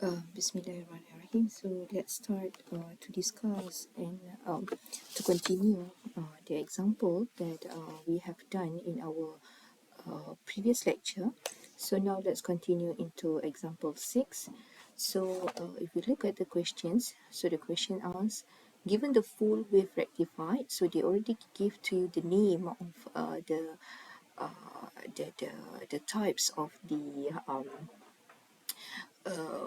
Bismillahirrahmanirrahim. So let's start to discuss and to continue the example that we have done in our previous lecture. So now let's continue into example 6. So if we look at the questions, so the question asks, given the full wave rectified, so they already give to you the name of uh, the, the the types of the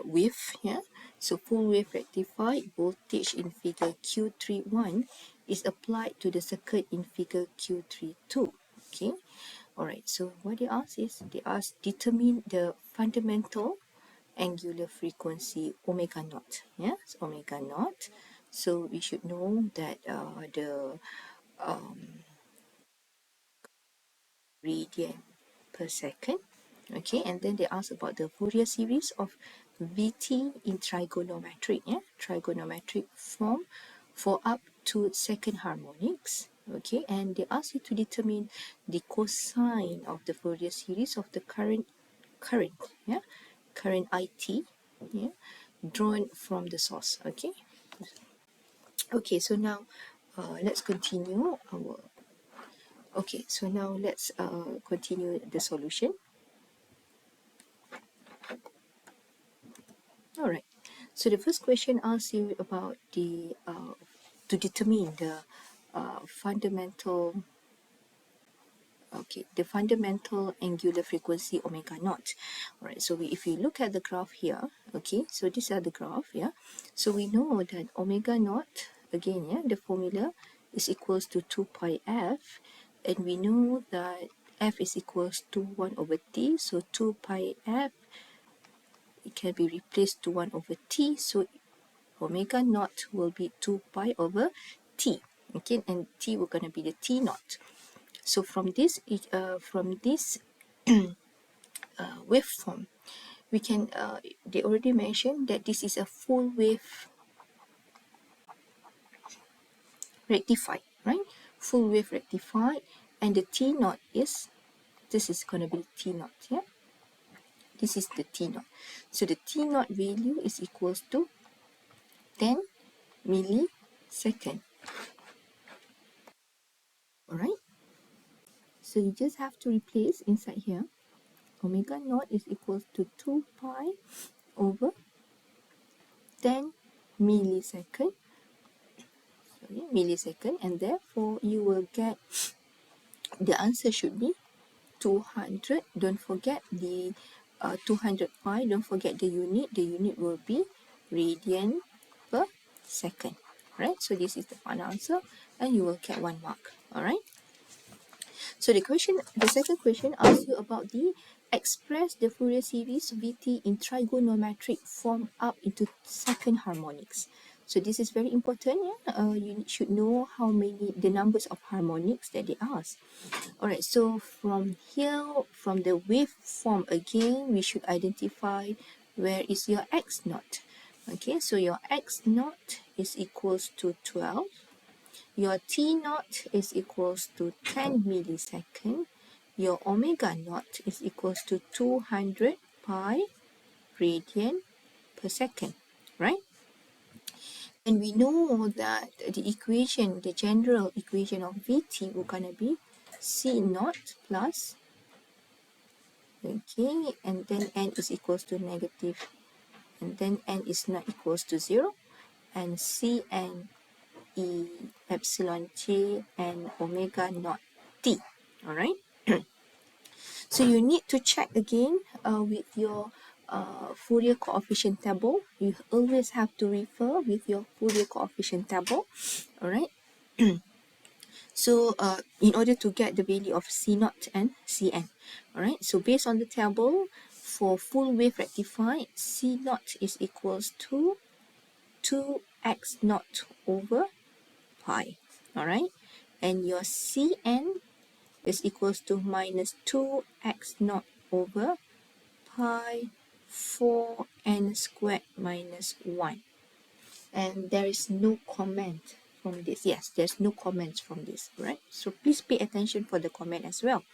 wave, yeah. So full wave rectified voltage in figure Q31 is applied to the circuit in figure Q32. Okay, all right. So what they ask is they ask determine the fundamental angular frequency omega naught. Yes, omega naught. So we should know that the radian per second. Okay, and then they ask about the Fourier series of Vt in trigonometric, trigonometric form for up to second harmonics. Okay, and they ask you to determine the cosine of the Fourier series of the current, yeah, current IT, yeah, drawn from the source. Okay, okay. So now, let's continue our. Okay, so now let's continue the solution. All right. So the first question asks you about the to determine the fundamental. Okay, the fundamental angular frequency omega naught. All right. So if you look at the graph here, okay. So these are the graph, yeah. So we know that omega naught again, yeah. The formula is equals to 2 pi f, and we know that f is equals to 1 over t. So 2 pi f it can be replaced to 1 over t. So omega naught will be 2 pi over t. Okay, and t will gonna be the t naught. So from this waveform, we can they already mentioned that this is a full wave rectified, right? Full wave rectified, and the t naught is this is gonna be t naught, yeah. This is the t naught. So the t naught value is equals to 10 millisecond. All right. So you just have to replace inside here. Omega naught is equals to 2 pi over 10 millisecond. Sorry, millisecond, and therefore you will get the answer should be 200. Don't forget the 200 pi. Don't forget the unit. The unit will be radian per second. Right. So this is the final answer, and you will get 1 mark. All right. So the second question asks you about the express the Fourier series Vt in trigonometric form up into second harmonics. So this is very important. Yeah? You should know how many the numbers of harmonics that they ask. All right. So from here, from the waveform again, we should identify where is your x naught. Okay. So your x naught is equals to 12. Your T naught is equals to 10 millisecond. Your omega naught is equals to 200 pi radian per second, right? And we know that the equation, the general equation of Vt will gonna be C naught plus, okay, and then n is equals to negative, and then n is not equals to 0, and Cn E epsilon j and omega naught t. All right. So you need to check again with your Fourier coefficient table. You always have to refer with your Fourier coefficient table. All right. So in order to get the value of C naught and Cn. All right. So based on the table for full wave rectified, C naught is equals to 2x naught over pi. All right. And your Cn is equals to minus 2x naught over pi 4n squared minus 1. And there is no comment from this. Yes, there's no comments from this, right? So please pay attention for the comment as well.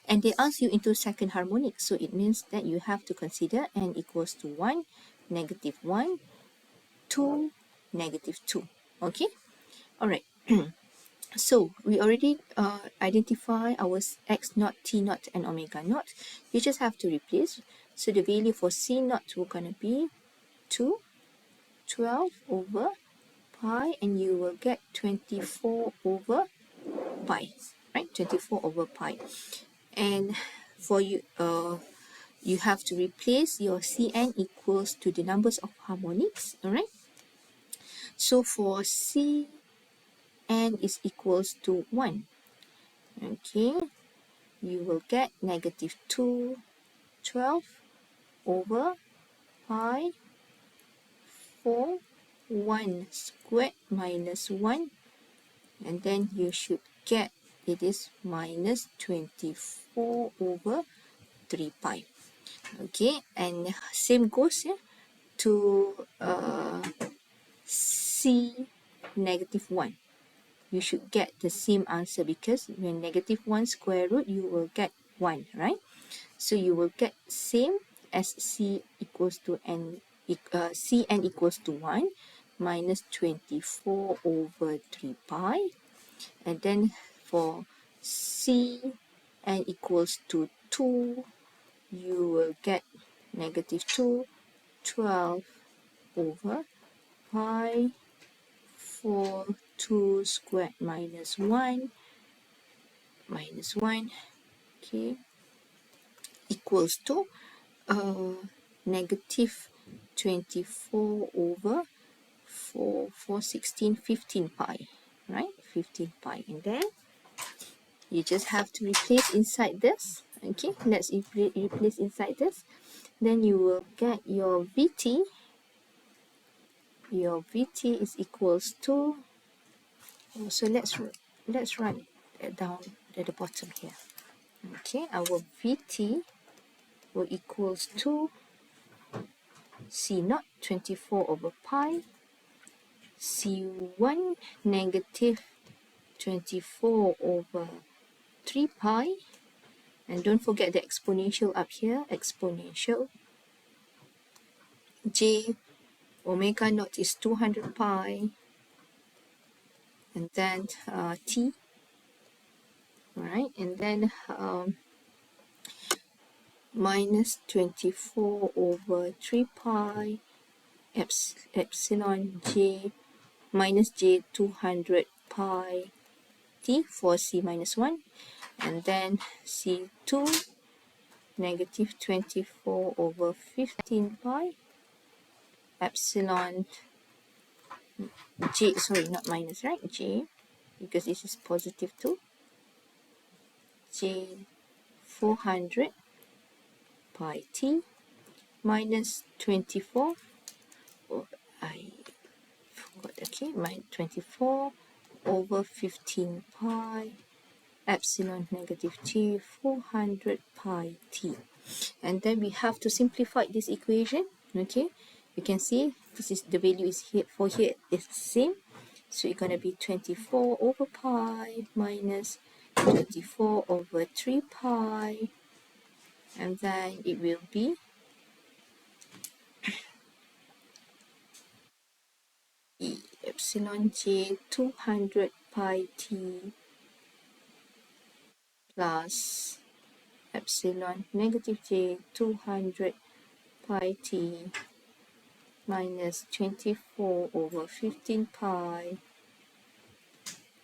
And they ask you into second harmonic. So it means that you have to consider n equals to 1, negative 1, 2, negative 2. Okay, all right. So we already identify our x naught, t naught, and omega naught. You just have to replace. So the value for c naught will gonna be 2, 12 over pi, and you will get 24 over pi, right? 24 over pi. And for you, you have to replace your Cn equals to the numbers of harmonics, all right? So for Cn is equals to 1, okay, you will get negative 2, 12 over pi 4, 1 squared minus 1, and then you should get it is minus 24 over 3 pi. Okay, and same goes, yeah, to C negative 1. You should get the same answer because when negative 1 square root, you will get 1, right? So you will get same as C equals to n, Cn equals to 1 minus 24 over 3 pi. And then for Cn equals to 2, you will get negative 2, 12 over pi 4, 2 squared minus 1, okay, equals to negative 24 over 4, 4, 16, 15 pi, right? 15 pi. And then you just have to replace inside this. Okay, let's replace inside this. Then you will get your VT. Your VT is equals to, so let's write it down at the bottom here. Okay, our VT will equals to C naught 24 over pi, C1 negative 24 over 3 pi, and don't forget the exponential up here, exponential j omega naught is 200 pi, and then t, right, and then minus 24 over 3 pi epsilon j minus j 200 pi t for c minus 1, and then c2 negative 24 over 15 pi epsilon j, sorry, not minus, right, j, because this is positive 2, j 400 pi t minus 24, oh, I forgot, okay, minus 24 over 15 pi epsilon negative t 400 pi t. And then we have to simplify this equation. Okay, you can see this is the value is here, for here is the same, so it's going to be 24 over pi minus 24 over 3 pi, and then it will be E epsilon j 200 pi t plus epsilon negative j 200 pi t minus 24 over 15 pi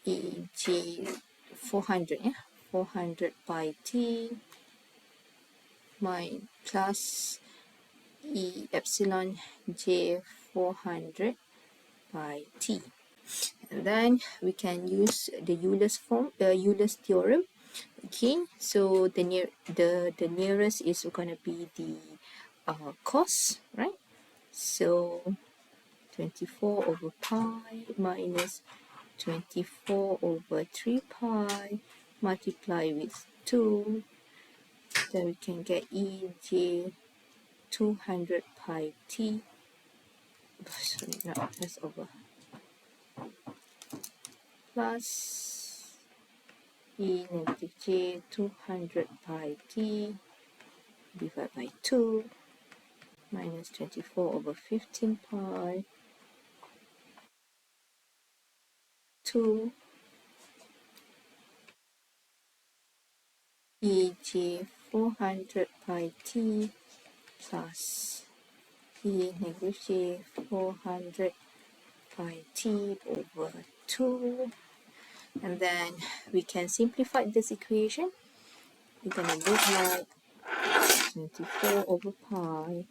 e j 400, yeah, 400 pi t my plus e epsilon j 400 pi t. And then we can use the Euler's theorem. Okay, so the nearest is going to be the cos, right? So 24 over pi minus 24 over 3 pi multiply with 2, then we can get ej 200 pi t, sorry, not that's over, plus e negative j 200 pi t divided by 2, minus 24 over 15 pi 2 ej 400 pi t plus e negative j 400 pi t over 2. And then we can simplify this equation. We're going to look like 24 over pi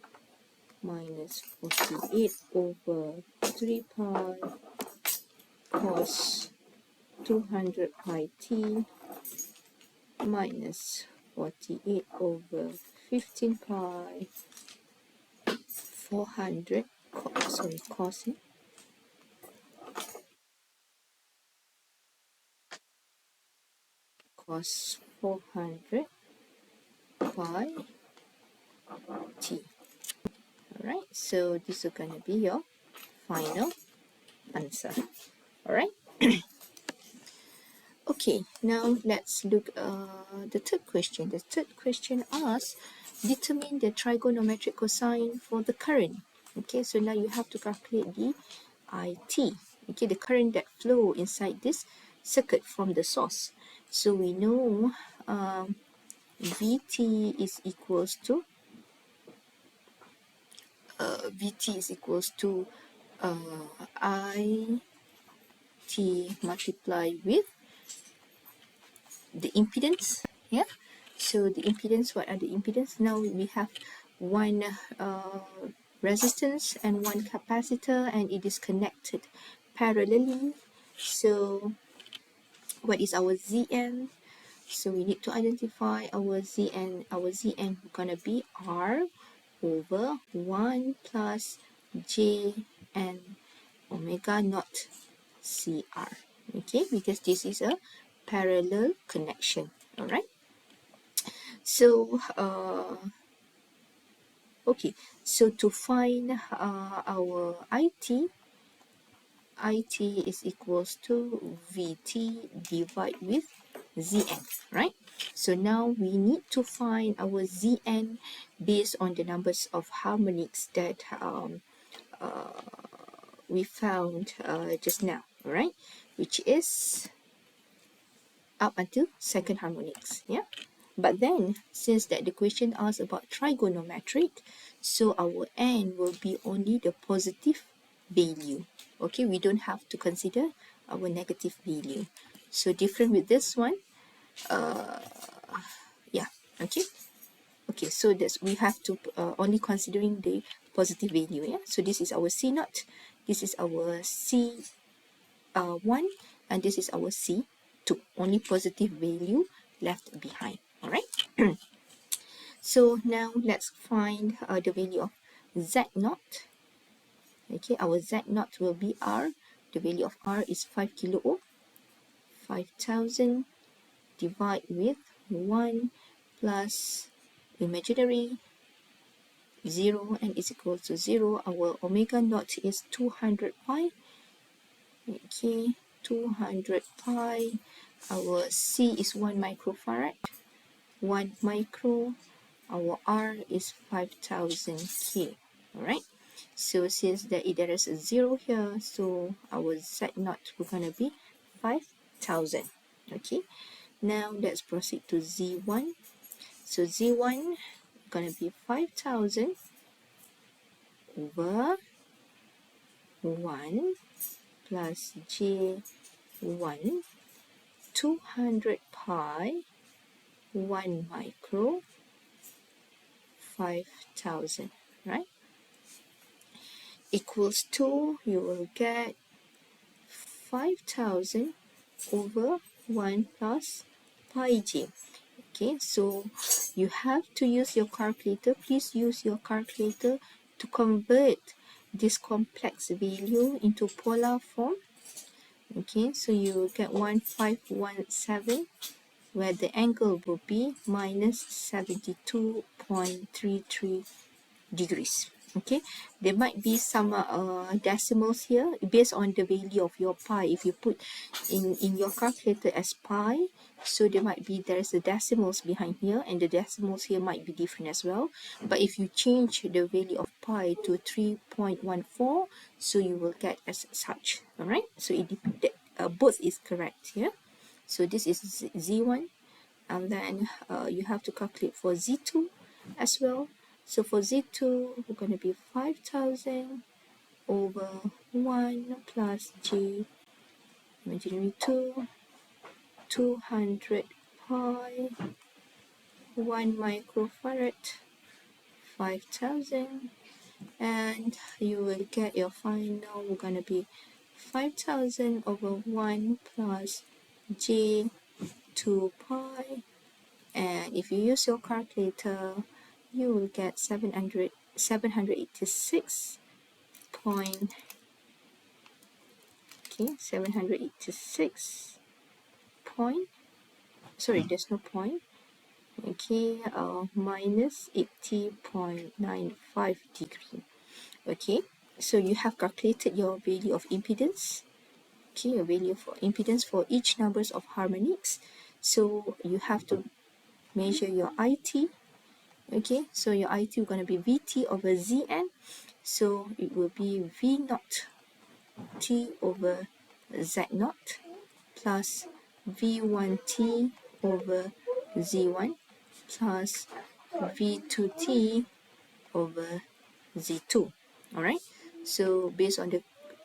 minus 48 over 3 pi cos 200 pi t minus 48 over 15 pi 400 cos 400 pi t. Alright, so this is going to be your final answer. Alright. Okay, now let's look the third question. The third question asks, determine the trigonometric cosine for the current. Okay, so now you have to calculate the IT, okay, the current that flow inside this circuit from the source. So we know VT is equals to IT multiplied with the impedance. Yeah, so the impedance, what are the impedance? Now we have one resistance and one capacitor, and it is connected parallelly. So what is our Zn? So we need to identify our Zn. Our Zn gonna be R over 1 plus Jn omega naught Cr. Okay, because this is a parallel connection. All right. So okay, so to find our IT is equals to VT divided with Zn, right? So now we need to find our Zn based on the numbers of harmonics that we found just now, right? Which is up until second harmonics, yeah? But then, since that the question asks about trigonometric, so our n will be only the positive value. Okay, we don't have to consider our negative value. So different with this one, yeah, okay. Okay, so that's we have to only considering the positive value, yeah. So this is our C naught, this is our C one, and this is our C two. Only positive value left behind. All right. So now let's find the value of Z naught. Okay, our Z naught will be R. The value of R is 5 kilo ohm. 5,000 divide with 1 plus imaginary 0 and is equal to 0. Our omega naught is 200 pi. Okay, 200 pi. Our C is 1 microfarad. 1 micro. Our R is 5,000 K. Alright. So since there is a 0 here, so our Z naught will gonna be 5,000. Okay. Now let's proceed to Z1. So Z1 gonna be 5,000 over 1 plus J1 200 pi 1 micro 5,000, right? Equals to, you will get 5,000 over 1 plus pi j. Okay, so you have to use your calculator. Please use your calculator to convert this complex value into polar form. Okay, so you will get 1517, where the angle will be minus 72.33 degrees. Okay, there might be some decimals here based on the value of your pi. If you put in your calculator as pi, so there's a decimals behind here, and the decimals here might be different as well. But if you change the value of pi to 3.14, so you will get as such. All right, so both is correct here. So this is Z1, and then you have to calculate for Z2 as well. So for Z2, we're going to be 5,000 over 1 plus G imaginary 2, 200 pi, 1 microfarad, 5,000, and you will get your final, we're going to be 5,000 over 1 plus J 2 pi, and if you use your calculator, you will get 786 point, okay, 786 point, sorry, there's no point, okay, minus 80.95 degree. Okay, so you have calculated your value of impedance, okay, your value for impedance for each numbers of harmonics. So you have to measure your IT. Okay, so your IT is going to be VT over Zn, so it will be V naught T over Z naught plus V1T over Z1 plus V2T over Z2. All right, so based on the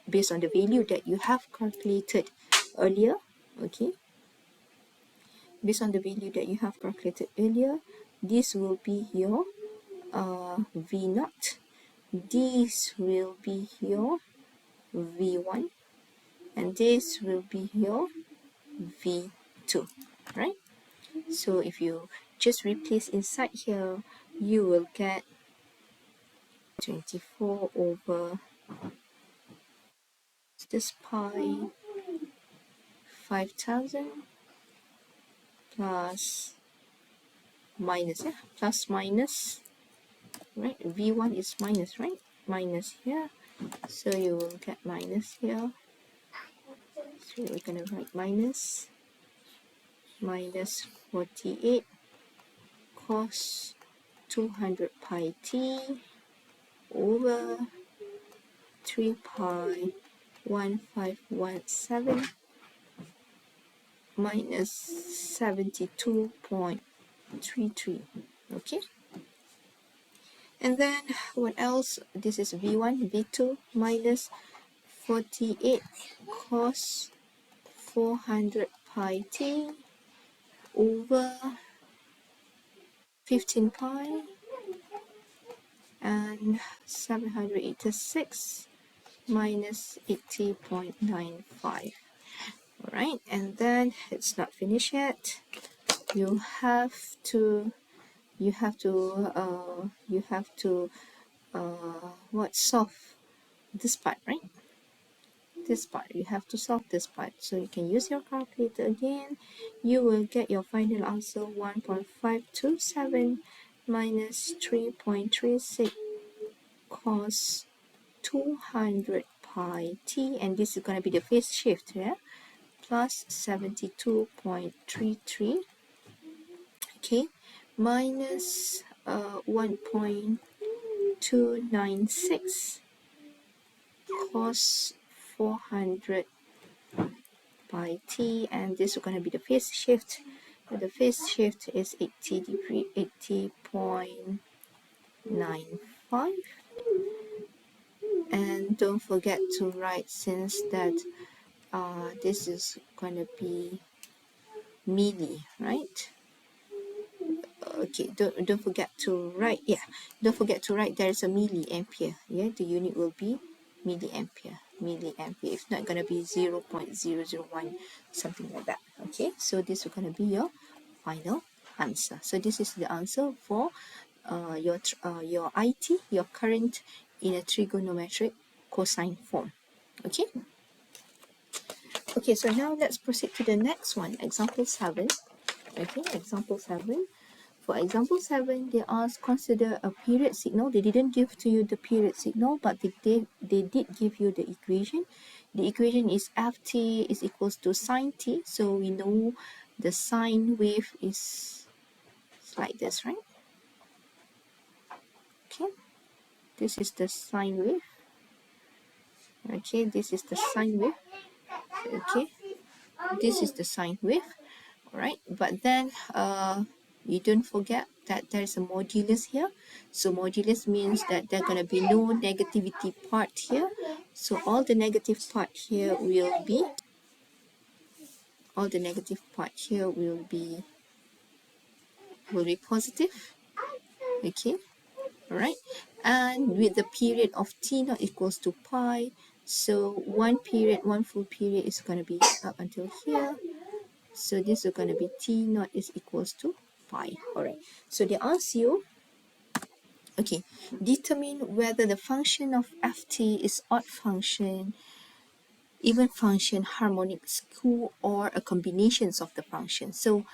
value that you have calculated earlier, okay, based on the value that you have calculated earlier, this will be your V naught, this will be your V1, and this will be your V2, right? So if you just replace inside here, you will get 24 over this pi 5,000 plus minus, yeah, plus minus, right? V1 is minus, right? Minus here, so you will get minus here. So we're going to write minus 48 cos 200 pi t over 3 pi 1517 minus 72.33. Okay, and then what else? This is V1, V2 minus 48 cos 400 pi t over 15 pi and 786 minus 80.95. All right, and then it's not finished yet. You have to solve this part, right? This part, you have to solve this part. So you can use your calculator again. You will get your final answer 1.527 minus 3.36 cos 200 pi t, and this is going to be the phase shift, yeah, plus 72.33, okay, minus 1.296 cos 400 pi t, and this is going to be the phase shift. The phase shift is 80 degree, 80.95. And don't forget to write, since that this is going to be milli, right? Okay, don't forget to write, yeah, don't forget to write there is a milliampere, yeah, the unit will be milliampere. It's not going to be 0.001, something like that. Okay, so this is going to be your final answer. So this is the answer for your IT, your current in a trigonometric cosine form. Okay. So now let's proceed to the next one, example 7. Okay, example 7. For example 7, they asked consider a period signal. They didn't give to you the period signal, but they did give you the equation. The equation is ft is equals to sine t. So we know the sine wave is like this, right? Okay, this is the sine wave. Okay, this is the sine wave. Okay, this is the sine wave. All right, but then you don't forget that there's a modulus here. So modulus means that there's going to be no negativity part here. So all the negative part here will be positive. Okay, all right, and with the period of t not equals to pi, so one full period is going to be up until here. So this is going to be t naught is equals to pi. All right, so they ask you, okay, determine whether the function of ft is odd function, even function, harmonic, skew, or a combinations of the functions. So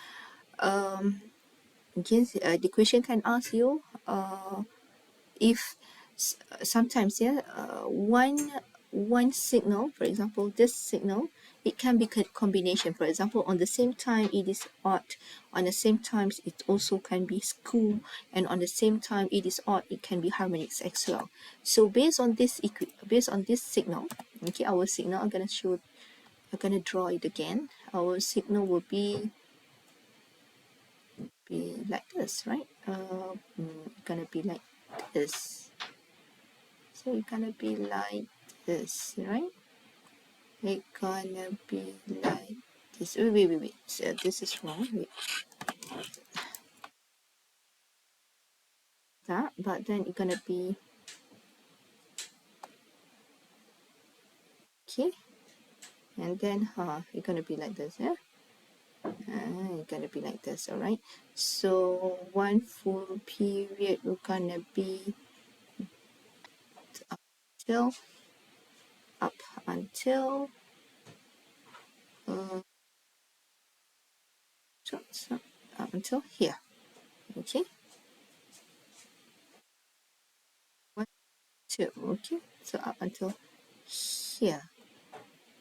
yes, the question can ask you if sometimes one signal, for example this signal, it can be combination. For example, on the same time it is odd, on the same times it also can be skew, and on the same time it is odd, it can be harmonics as well. So based on this signal, okay, our signal, I'm gonna draw it again. Our signal will be like this, right? Gonna be like this. So it's gonna be like this, right? It's gonna be like this. Wait. So this is wrong. Wait. That, but then it's gonna be okay. And then it's gonna be like this, yeah? It's gonna be like this, alright? So one full period we're gonna be up until so up until here. Okay? One, two, okay? So up until here.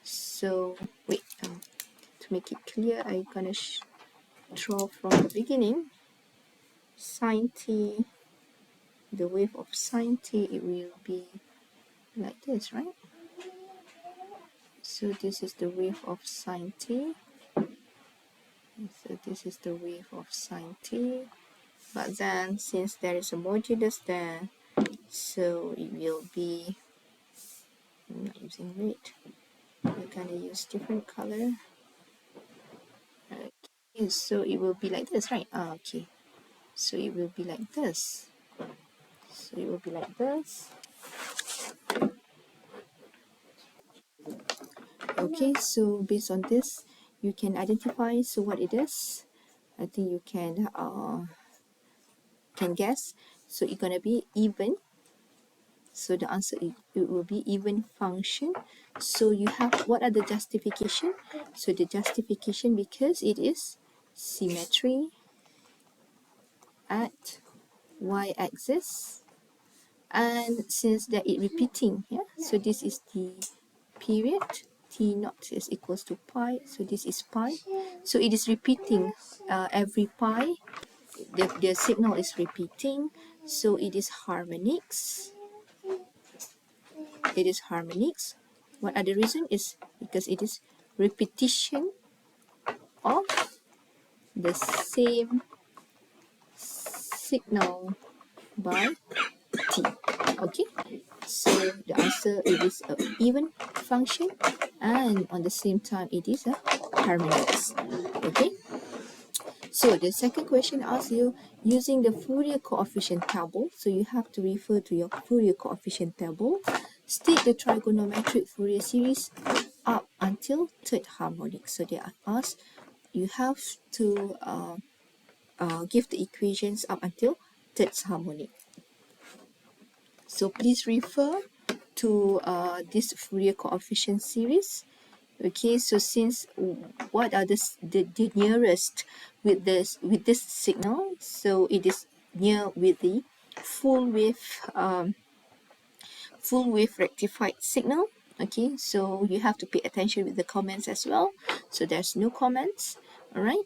So wait, to make it clear, I'm gonna draw from the beginning. Sine t, the wave of sine t, it will be like this, right? So this is the wave of sine t. So this is the wave of sine t. But then since there is a modulus there, so it will be, I'm not using red, we're gonna use different color. Okay, so it will be like this, right? Okay, so it will be like this. So it will be like this. Okay, so based on this, you can identify so what it is. I think you can guess. So it's gonna be even. So the answer it will be even function. So you have, what are the justification? So the justification, because it is symmetry at y-axis, and since that it repeating, yeah. So this is the period, t naught is equals to pi, so this is pi, so it is repeating every pi, the signal is repeating, so it is harmonics. What other reason is because it is repetition of the same signal by t. Okay, so the answer, it is an even function, and on the same time it is a harmonics. Okay, so the second question asks you, using the Fourier coefficient table, so you have to refer to your Fourier coefficient table, state the trigonometric Fourier series up until third harmonic. So they are asked, you have to give the equations up until third harmonic. So please refer to this Fourier coefficient series Okay, so since what are the nearest with this signal? So it is near with the full wave rectified signal. Okay, so you have to pay attention with the comments as well. So there's no comments. All right.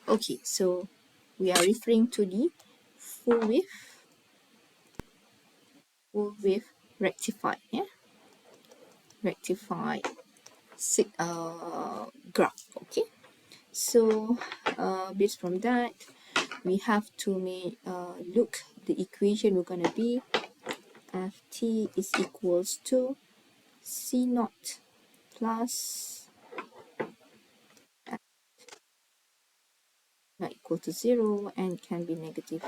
Okay, so we are referring to the full wave rectified, yeah, rectified graph. Okay, so based from that, we have to make look the equation we're gonna be ft is equals to c naught plus not equal to 0 and can be negative.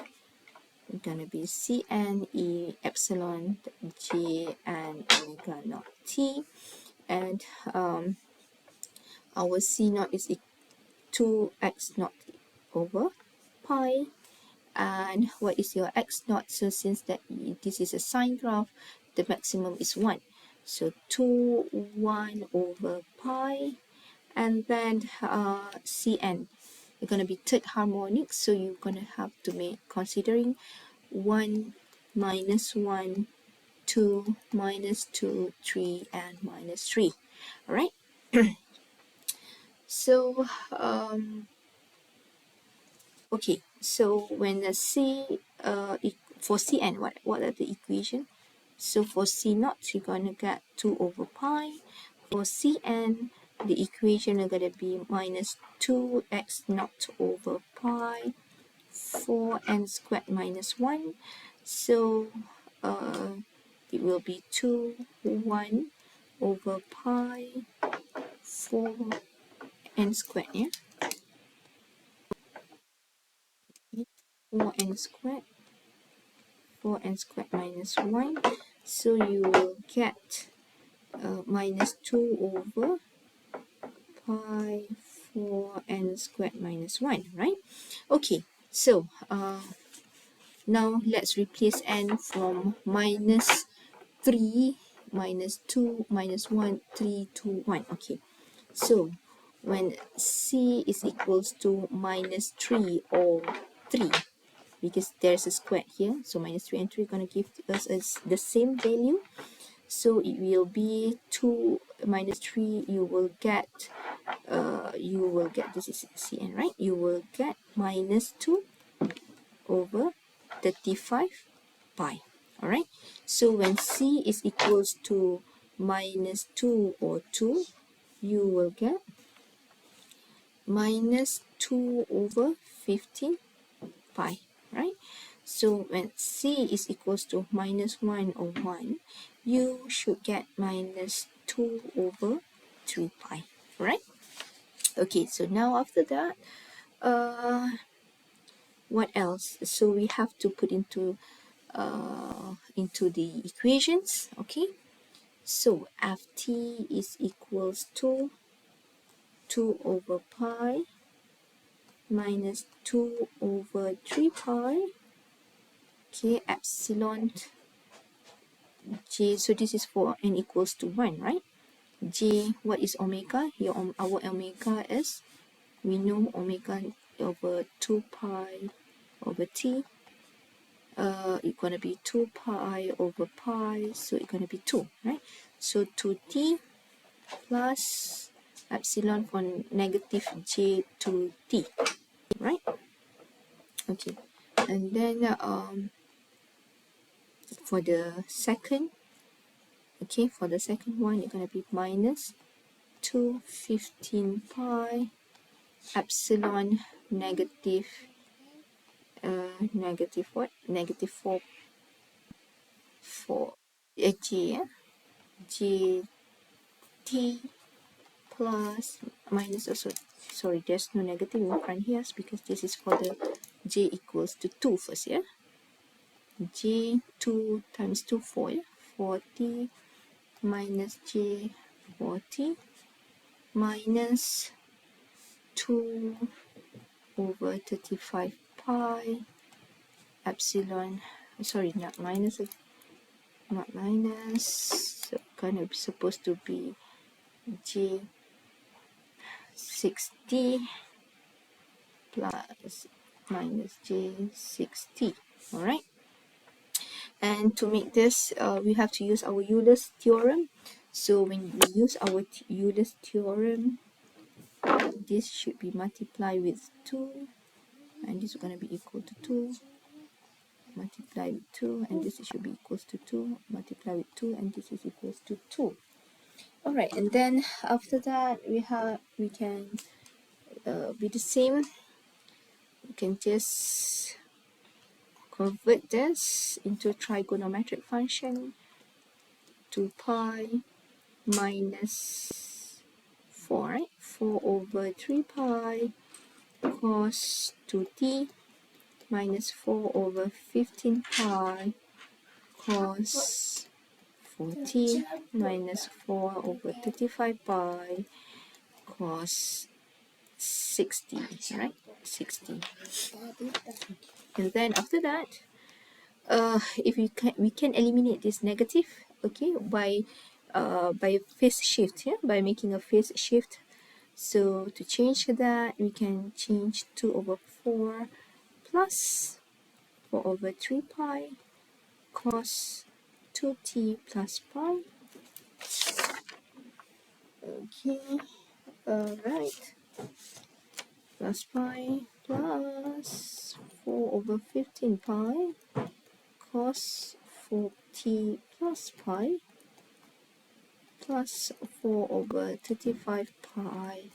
We're gonna be cn e epsilon j and omega naught t, and our c naught is 2x naught over pi. And what is your x naught? So since that this is a sine graph, the maximum is 1. So 1 over pi, and then cn, you're going to be third harmonic, so you're going to have to make considering 1 minus 1, 2 minus 2, 3, and minus 3. All right. So okay, so when the for cn, what are the equation? So for c naught, you're gonna get 2 over pi. For cn, the equation are gonna be minus 2x naught over pi, 4n squared minus 1. So it will be 1 over pi, 4n squared, yeah? 4n squared minus 1, so you will get minus 2 over pi 4n squared minus 1, right? Okay, so now let's replace n from minus 3, minus 2, minus 1, 3, 2, 1. Okay, so when c is equals to minus 3 or 3, because there's a square here, so minus 3 and 3 are going to give us the same value. So it will be 2 minus 3, you will get this is cn, right? You will get minus 2 over 35 pi. All right, so when c is equals to minus 2 or 2, you will get minus 2 over 15 pi, right? So when c is equals to minus 1 or 1, you should get minus 2 over 3 pi, right? Okay, so now after that, what else? So we have to put into the equations. Okay, so ft is equals to 2 over pi minus 2 over 3 pi, okay, epsilon j, so this is for n equals to 1, right? J, what is omega? Our omega is, we know omega over 2 pi over t. It's going to be 2 pi over pi, so it's going to be 2, right? So 2t plus epsilon for negative j to t, right? Okay, and then for the second, okay, for the second one, it's going to be minus 215 pi epsilon negative negative what? Negative 4 for j, yeah? j t plus minus also, sorry, there's no negative in front here because this is for the j equals to 2 first, yeah? j 2 times 2, 4, yeah? 40 minus j 40 minus 2 over 35 pi epsilon, sorry, not minus, so kind of supposed to be J60 plus minus J60. All right. And to make this, we have to use our Euler's theorem. So when we use our Euler's theorem, this should be multiplied with 2, and this is going to be equal to 2, multiply with 2, and this should be equals to 2, multiply with 2, and this is equals to 2. All right, and then after that, we can be the same. We can just convert this into trigonometric function. 2 pi minus 4, right? 4 over 3 pi cos 2t minus 4 over 15 pi cos 4t minus 4 over 35 pi cos 60, right? 60. And then after that, if we can eliminate this negative, okay, by phase shift, yeah, by making a phase shift. So to change that, we can change 2 over 4 plus 4 over 3 pi cos 2t plus pi. Okay, right, plus pi plus 4 over 15 pi cos 4t plus pi plus 4 over 35 pi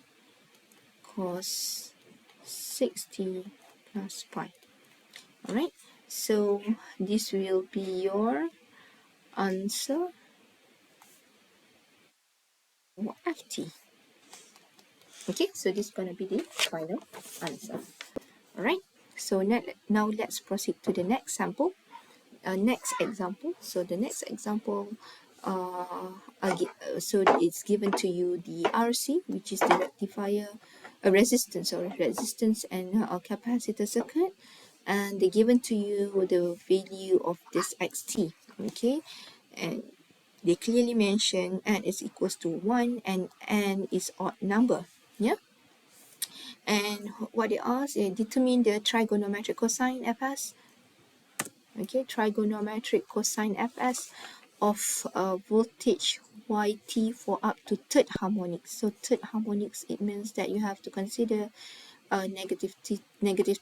cos 60 plus pi. Alright, so this will be your answer for FT. Okay, so this is going to be the final answer. Alright, so now let's proceed to the next sample. Next example. So the next example, so it's given to you the RC, which is the rectifier, resistance and capacitor circuit, and they given to you the value of this xt. Okay, and they clearly mention n is equals to 1 and n is odd number. Yeah. And what they ask is determine the trigonometric cosine fs. Okay, trigonometric cosine fs of voltage yt for up to third harmonics. So third harmonics, it means that you have to consider negative 3, negative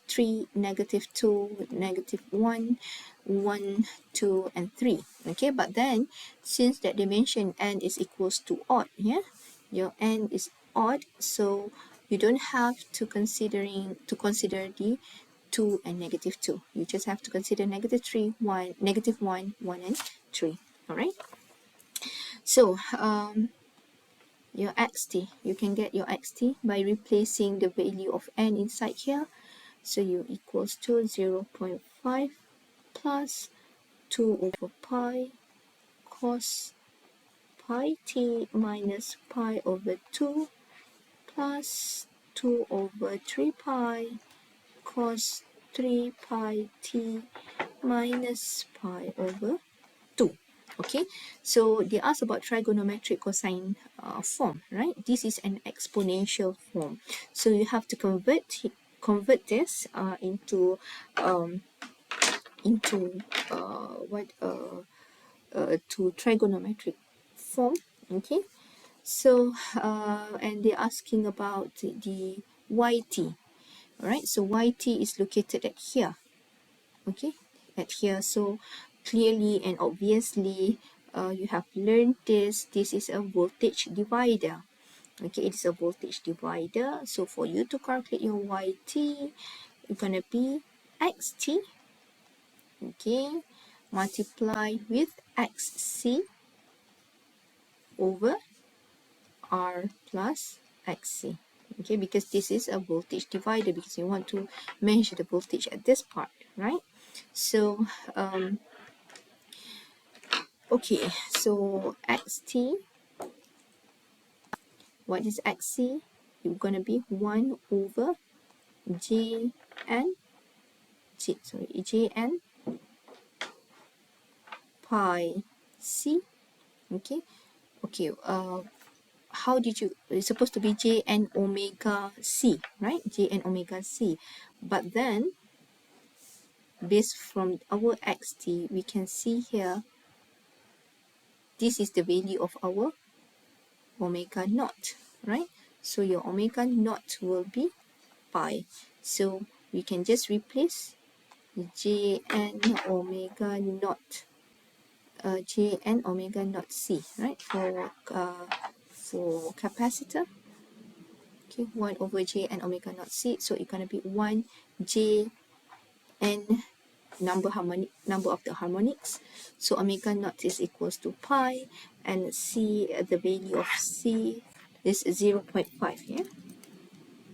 2, negative 1, 1, 2, and 3. Okay, but then since that dimension n is equals to odd, yeah, your n is odd, so you don't have to consider the 2 and negative 2. You just have to consider negative 3, 1, negative 1, 1, and 3. All right. So your xt, you can get your xt by replacing the value of n inside here. So you equals to 0.5 plus 2 over pi cos pi t minus pi over 2 plus 2 over 3 pi cos 3 pi t minus pi over 2. Okay, so they ask about trigonometric cosine form, right? This is an exponential form, so you have to convert this into to trigonometric form. Okay, so and they're asking about the yt. All right, so yt is located at here. Okay, at here. So clearly and obviously you have learned this is a voltage divider. Okay, it's a voltage divider. So for you to calculate your yt, it's gonna be xt, okay, multiply with xc over r plus xc. Okay, because this is a voltage divider, because you want to measure the voltage at this part, right? So okay, so xt, what is xc? It's going to be 1 over jn pi c, okay, Okay, how did you, it's supposed to be j and omega c, right? J and omega c. But then, based from our xt, we can see here, this is the value of our omega naught, right? So your omega naught will be pi. So we can just replace j and omega naught, j and omega naught c, right? For capacitor, okay, 1 over j and omega naught c. So it's gonna be 1 j n number of the harmonics. So omega naught is equals to pi, and c, the value of c is 0.5. Yeah,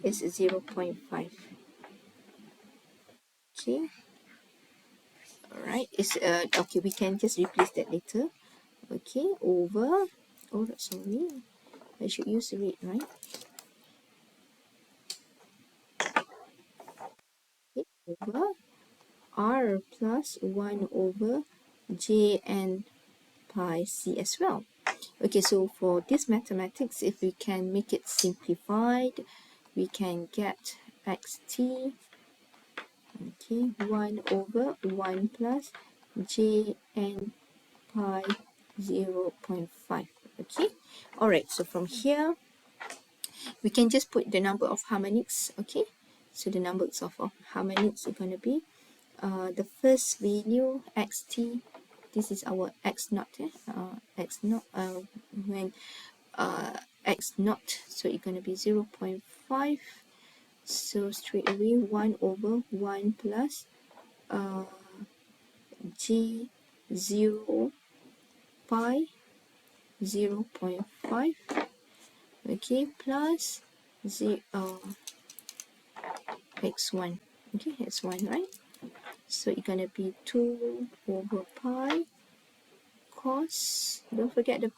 it's 0.5. Okay, all right. It's okay. We can just replace that later. Okay, over. Oh, sorry. I should use the rate, right? Okay, over r plus 1 over j and pi c as well. Okay, so for this mathematics, if we can make it simplified, we can get xt, okay, 1 over 1 plus j and pi 0.5. Okay, all right, so from here we can just put the number of harmonics. Okay, so the numbers of harmonics are going to be the first value xt, this is our x naught, x naught, when x naught, so it's going to be 0.5. So straight away 1 over 1 plus j 0 pi 0.5, okay, plus x1, okay, x1, right? So it's gonna be 2 over pi cos, don't forget the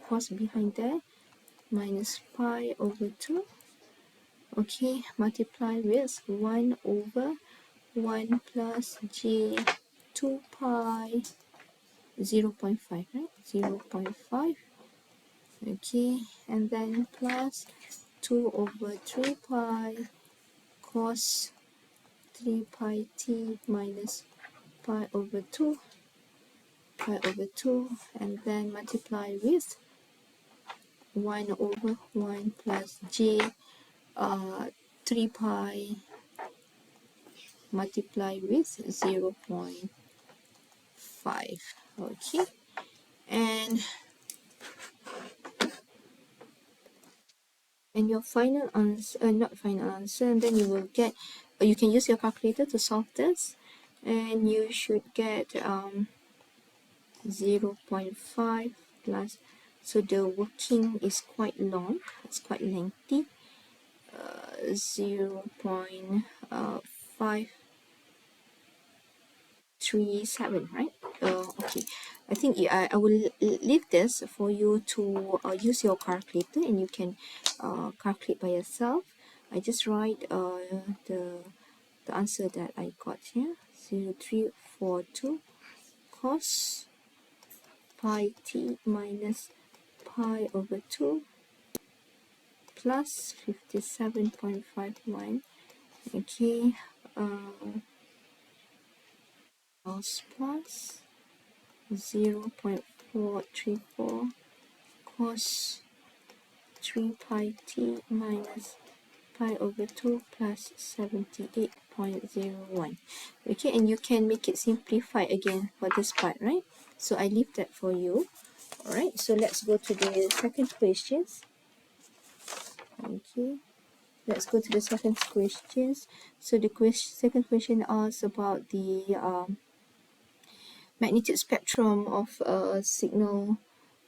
cos behind there, minus pi over 2, okay, multiply with 1 over 1 plus j 2 pi 0.5, right? 0.5, okay, and then plus 2 over 3 pi cos 3 pi t minus pi over 2, and then multiply with 1 over 1 plus j 3 pi multiply with 0.5. Okay, and your final answer, not final answer, and then you will get, you can use your calculator to solve this, and you should get 0.5 plus, so the working is quite long, it's quite lengthy, 0.537, right? Okay, I think I will leave this for you to use your calculator, and you can calculate by yourself. I just write the answer that I got here, 0.342 cos pi t minus pi over 2 plus 57.51, okay, plus 0.434 cos 3 pi t minus pi over 2 plus 78.01. Okay, and you can make it simplify again for this part, right? So I leave that for you. All right, so let's go to the second questions. Okay, let's go to the second questions. So the second question asks about the magnitude spectrum of a signal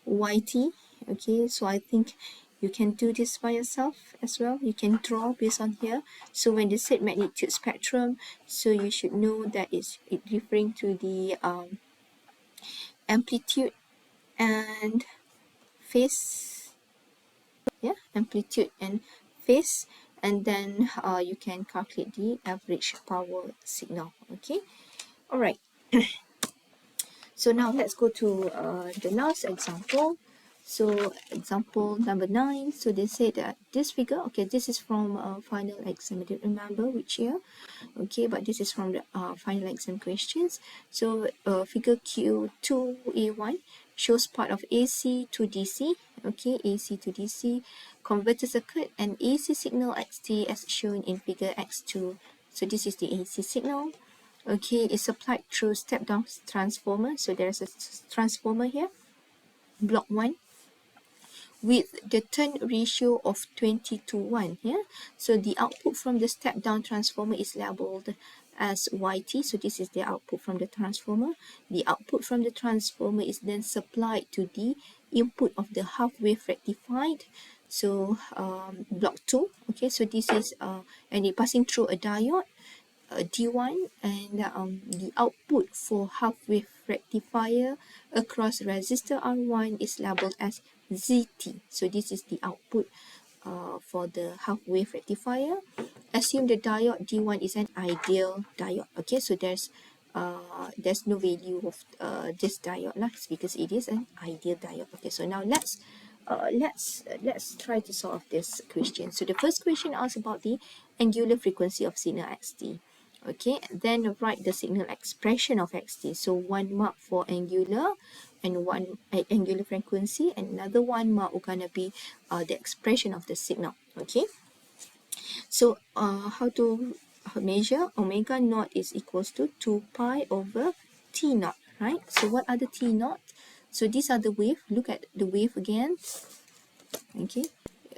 YT. Okay, so I think you can do this by yourself as well. You can draw based on here. So when they said magnitude spectrum, so you should know that it's referring to the amplitude and phase. Yeah, amplitude and phase, and then you can calculate the average power signal. Okay, all right. So now let's go to the last example. So example number 9. So they say that this figure, okay, this is from final exam. I don't remember which year, okay, but this is from the final exam questions. So figure Q2A1 shows part of AC to DC, okay, AC to DC converter circuit and AC signal XT as shown in figure X2. So this is the AC signal, okay, it's supplied through step down transformer. So there's a transformer here, block 1, with the turn ratio of 20 to 1. Yeah, so the output from the step down transformer is labeled as YT. So this is the output from the transformer. The output from the transformer is then supplied to the input of the half wave rectified. So block 2, okay, so this is and it passing through a diode D1, and the output for half wave rectifier across resistor R1 is labeled as ZT. So this is the output for the half wave rectifier. Assume the diode D1 is an ideal diode. Okay, so there's no value of this diode lah, because it is an ideal diode. Okay, so now let's try to solve this question. So the first question asks about the angular frequency of signal xt. Okay, then write the signal expression of xt. So 1 mark for angular and one angular frequency, and another 1 mark will gonna be the expression of the signal. Okay, so how to measure? Omega naught is equals to 2 pi over t naught, right? So what are the t naught? So these are the wave. Look at the wave again. Okay,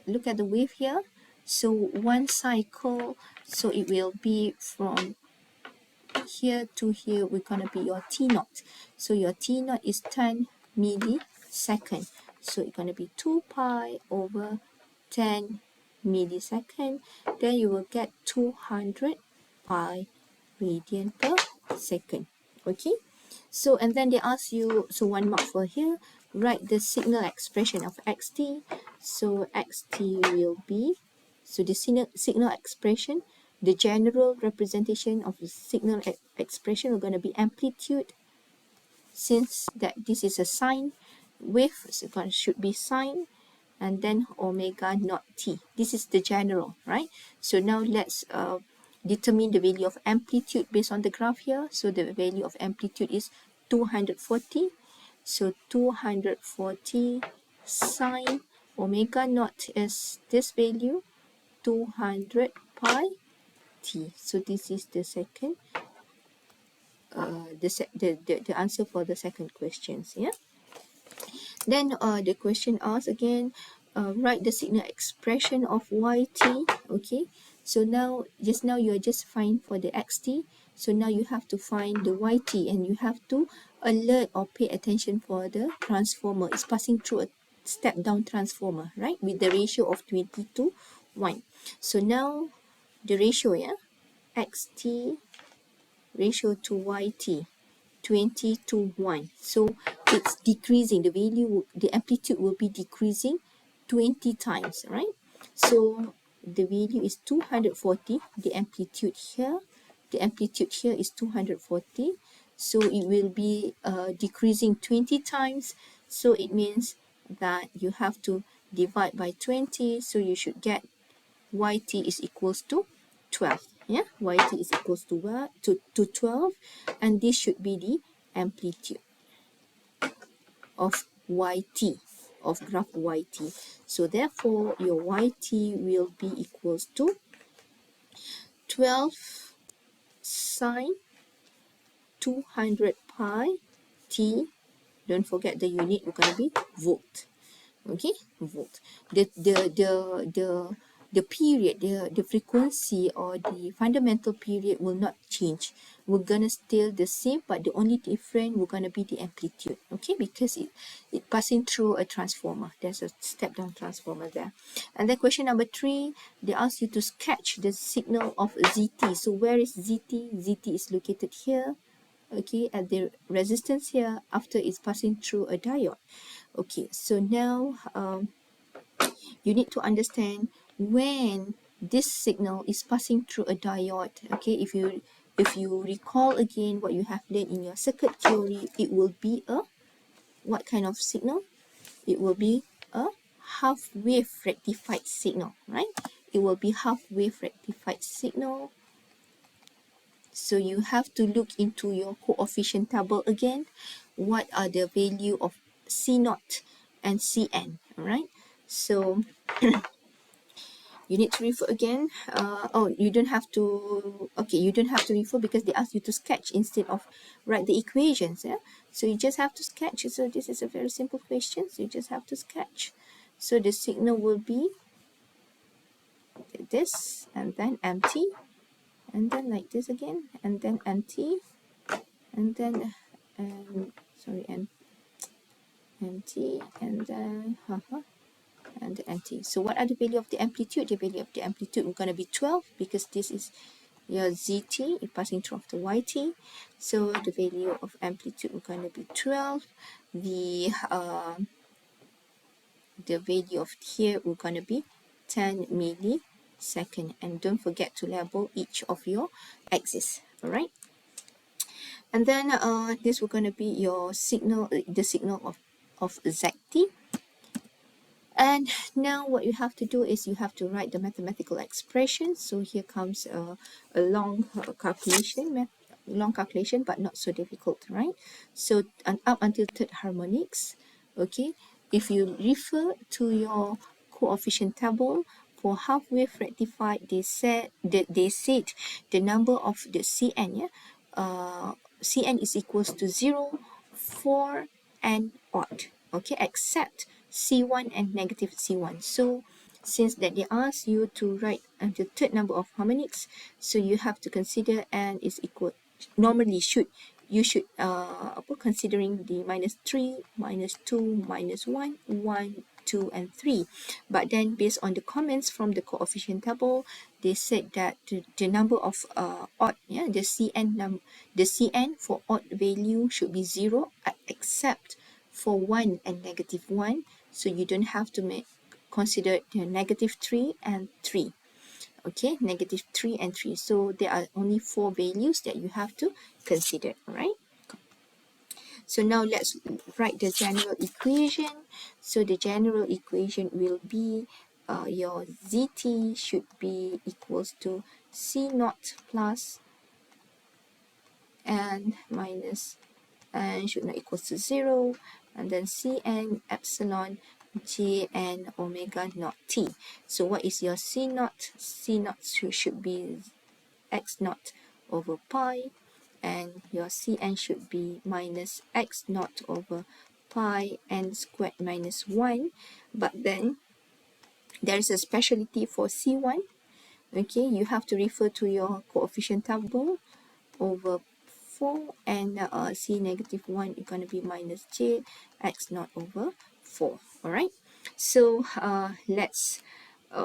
look at the wave here. So one cycle, so it will be from here to here, we're gonna be your t naught. So your t naught is 10 millisecond. So it's gonna be 2 pi over 10 millisecond. Then you will get 200 pi radian per second. Okay. So and then they ask you, so 1 mark for here, write the signal expression of xt. So xt will be, so the signal expression, the general representation of the signal expression are going to be amplitude. Since that this is a sine wave, so it should be sine, and then omega naught t. This is the general, right? So now let's determine the value of amplitude based on the graph here. So the value of amplitude is 240. So 240 sine omega naught is this value, 200 pi t. So this is the second, the answer for the second questions. Yeah. Then the question asks again, write the signal expression of yt. Okay. So now, just now you are just find for the xt. So now you have to find the yt, and you have to alert or pay attention for the transformer. It's passing through a step down transformer, right? With the ratio of 20 to 1. So now the ratio, yeah, xt ratio to yt, 20 to 1. So it's decreasing, the value, the amplitude will be decreasing 20 times, right? So the value is 240, the amplitude here is 240. So it will be decreasing 20 times. So it means that you have to divide by 20. So you should get yt is equals to 12. Yeah, yt is equals to what? To 12, and this should be the amplitude of yt, of graph yt. So therefore your yt will be equals to 12 sine 200 pi t. Don't forget the unit, we're going to be volt. Okay, volt. The period, the frequency or the fundamental period will not change. We're gonna still the same, but the only different we're gonna be the amplitude. Okay, because it passing through a transformer. There's a step down transformer there. And then question number 3, they ask you to sketch the signal of ZT. So where is ZT? ZT is located here. Okay, at the resistance here after it's passing through a diode. Okay, so now you need to understand when this signal is passing through a diode. Okay, if you recall again what you have learned in your circuit theory, it will be a what kind of signal? it will be a half wave rectified signal, right? It will be half wave rectified signal. So you have to look into your coefficient table again. What are the value of C naught and Cn, all right? So you need to refer again. Oh, you don't have to, okay, you don't have to refer because they ask you to sketch instead of write the equations, yeah? So you just have to sketch. So this is a very simple question, so you just have to sketch. So the signal will be this, and then empty, and then like this again, and then empty, and then, sorry, empty, and then, and empty. So what are the value of the amplitude? The value of the amplitude is going to be 12 because this is your zt, you're passing through of the yt. So the value of amplitude is going to be 12. The value of here is going to be 10 millisecond. And don't forget to label each of your axis. All right. And then this will going to be your signal, the signal of zt. And now what you have to do is you have to write the mathematical expression. So here comes a long calculation, but not so difficult, right? So up until third harmonics, okay, if you refer to your coefficient table for half wave rectified, they said the number of the Cn, yeah, Cn is equals to 0, 4, and odd, okay, except C1 and negative C1. So since that they ask you to write the third number of harmonics, so you have to consider n is equal, normally you should considering the -3, -2, -1, 1, 2, and 3. But then based on the comments from the coefficient table, they said that the number of odd, yeah, the Cn for odd value should be 0 except for 1 and -1. So you don't have to consider the -3 and 3. Okay, -3 and 3. So there are only 4 values that you have to consider, right? So now let's write the general equation. So the general equation will be your zt should be equals to C naught plus n minus n should not equals to 0, and then Cn epsilon j and omega naught t. So what is your C naught? C naught should be x naught over pi, and your Cn should be minus x naught over pi n squared minus 1. But then there is a specialty for C1. Okay, you have to refer to your coefficient table over 4, and C negative 1 is going to be minus j x naught over 4. All right, so let's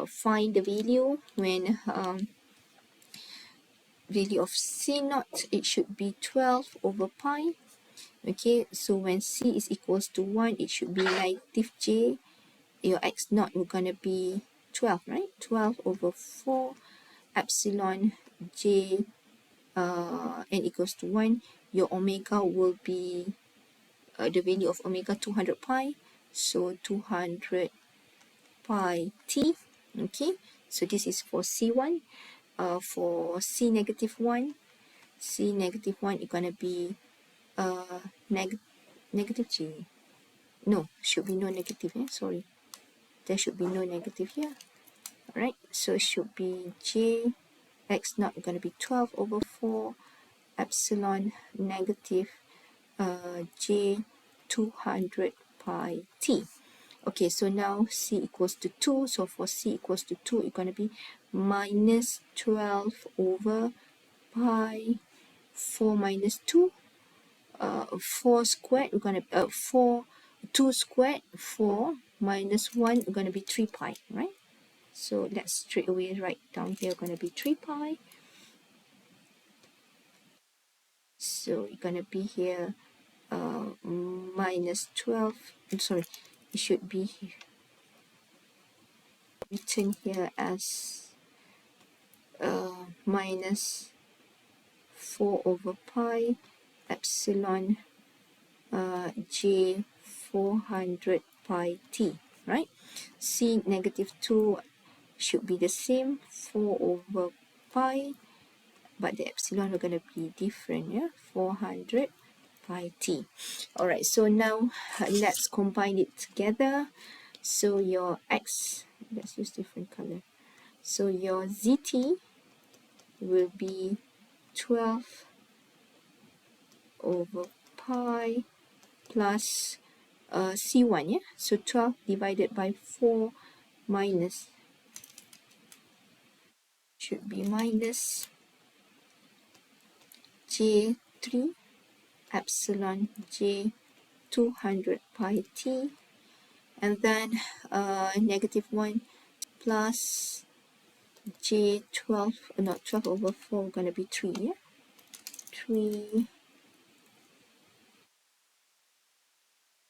find the value. When value of C naught, it should be 12 over pi. Okay, so when C is equals to 1, it should be negative j. Your x naught is going to be 12, right? 12 over 4 epsilon j n equals to 1. Your omega will be the value of omega 200 pi. So 200 pi t. Okay, so this is for C1. For C negative 1, C negative 1 is going to be negative j. No, should be no negative. Sorry, there should be no negative here. All right, so it should be j x naught is going to be 12 over 4 epsilon negative j 200 pi t. Okay, so now C equals to 2. So for C equals to 2, it's going to be minus 12 over pi 4 minus 2. 4 squared, we're going to 2 squared, 4 minus 1, we're going to be 3 pi, right? So let's straight away write down here, going to be 3 pi. So it's going to be here minus 12. I'm sorry, it should be written here as minus 4 over pi epsilon j 400 pi t, right? C negative 2 should be the same, 4 over pi, but the epsilon are going to be different, yeah? 400 pi t. All right, so now let's combine it together. So your x, let's use different color. So your zt will be 12 over pi plus C1, yeah? So 12 divided by 4 minus, should be minus J3 epsilon J 200 pi t, and then negative 1 plus J12, not 12 over 4, going to be 3, yeah? 3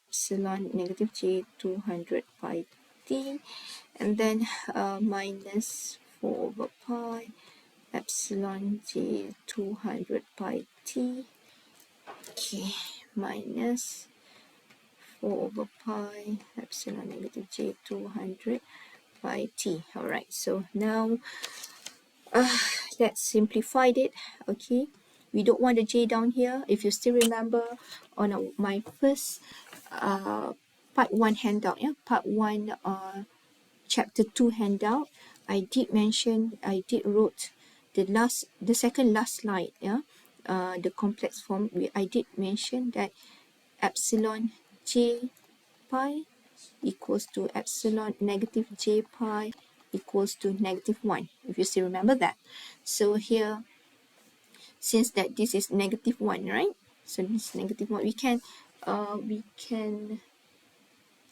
epsilon negative J 200 pi t, and then minus 4 over pi epsilon J 200 pi t, okay, minus 4 over pi epsilon negative J 200 pi t. All right, so now let's simplify it. Okay, we don't want the j down here. If you still remember on my first part 1 handout, yeah, part 1 chapter 2 handout, I did mention, I did wrote the second last slide, yeah, the complex form. I did mention that epsilon j pi equals to epsilon negative j pi equals to negative 1, if you still remember that. So here, since that this is negative 1, right? So this is negative 1, we can, oh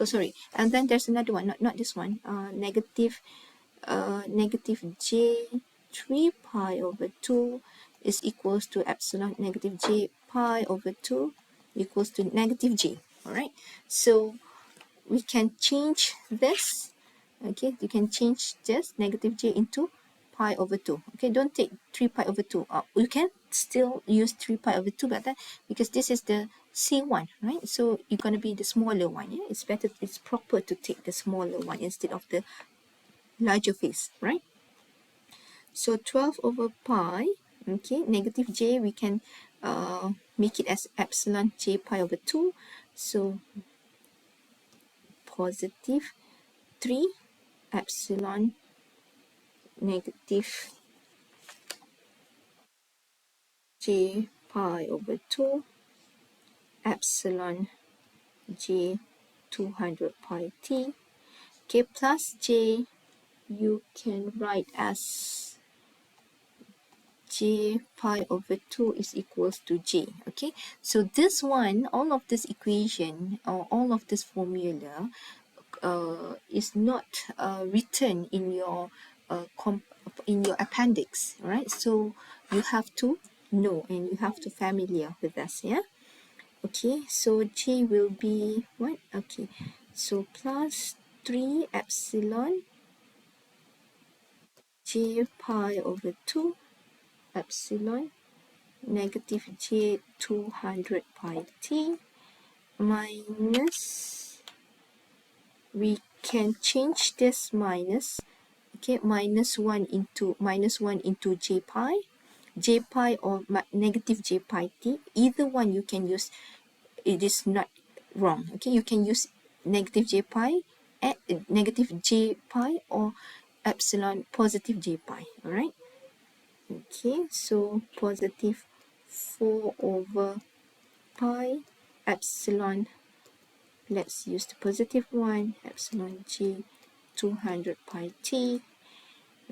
sorry, and then there's another one, not this one, negative j 3 pi over 2 is equals to epsilon negative j pi over 2 equals to negative j. All right, so we can change this. Okay, you can change this negative j into pi over 2. Okay, don't take 3 pi over 2. You can still use 3 pi over 2, but that, because this is the C1, right? So you're going to be the smaller one. Yeah, it's better, it's proper to take the smaller one instead of the larger face, right? So 12 over pi, okay, negative j, we can make it as epsilon j pi over 2. So positive 3 epsilon negative j pi over 2 epsilon j 200 pi t. Okay, plus j you can write as j pi over 2 is equals to j. Okay, so this one, all of this equation or all of this formula is not written in your in your appendix, right? So you have to know and you have to familiar with this, yeah? Okay, so j will be what? Okay, so plus 3 epsilon j pi over 2 epsilon negative j 200 pi t minus, we can change this minus, okay, minus 1 into j pi or negative j pi t, either one you can use, it is not wrong. Okay, you can use negative j pi, negative j pi, or epsilon positive j pi. All right, okay, so positive 4 over pi epsilon, let's use the positive one, epsilon j 200 pi t,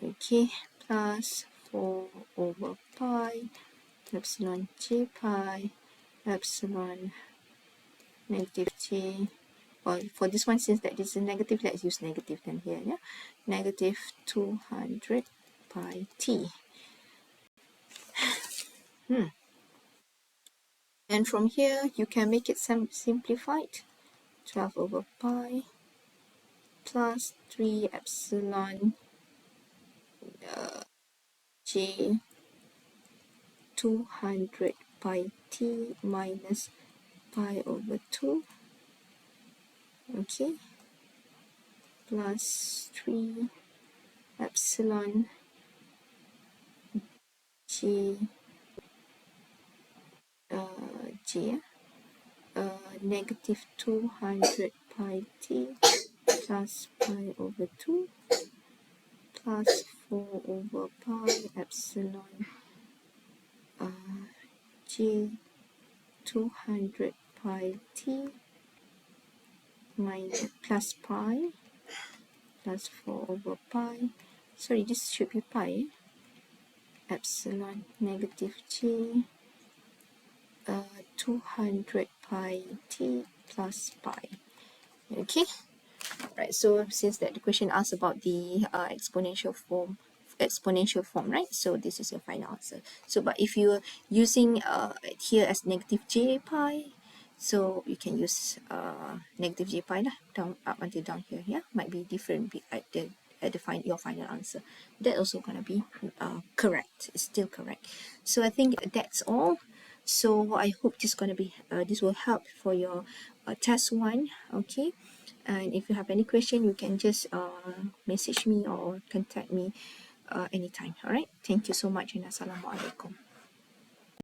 okay, plus 4 over pi epsilon j pi epsilon negative j, or for this one, since that this is negative, let's use negative then here, yeah, negative 200 pi t. And from here you can make it simplified, 12 over pi plus 3 epsilon j 200 pi t minus pi over 2 okay, plus 3 epsilon j j negative 200 pi t plus pi over 2 plus 4 over pi epsilon j 200 pi t minus plus pi plus 4 over pi. Sorry, this should be pi. Epsilon negative j 200 pi t plus pi. Okay. Right, so since that the question asks about the exponential form, right? So this is your final answer. So but if you're using here as negative j pi, so you can use negative j pi lah, down up until down here. Yeah, might be different at the your final answer. That also gonna be correct. It's still correct. So I think that's all. So I hope this will help for your test 1. Okay. And if you have any question, you can just message me or contact me anytime. All right. Thank you so much, and assalamualaikum.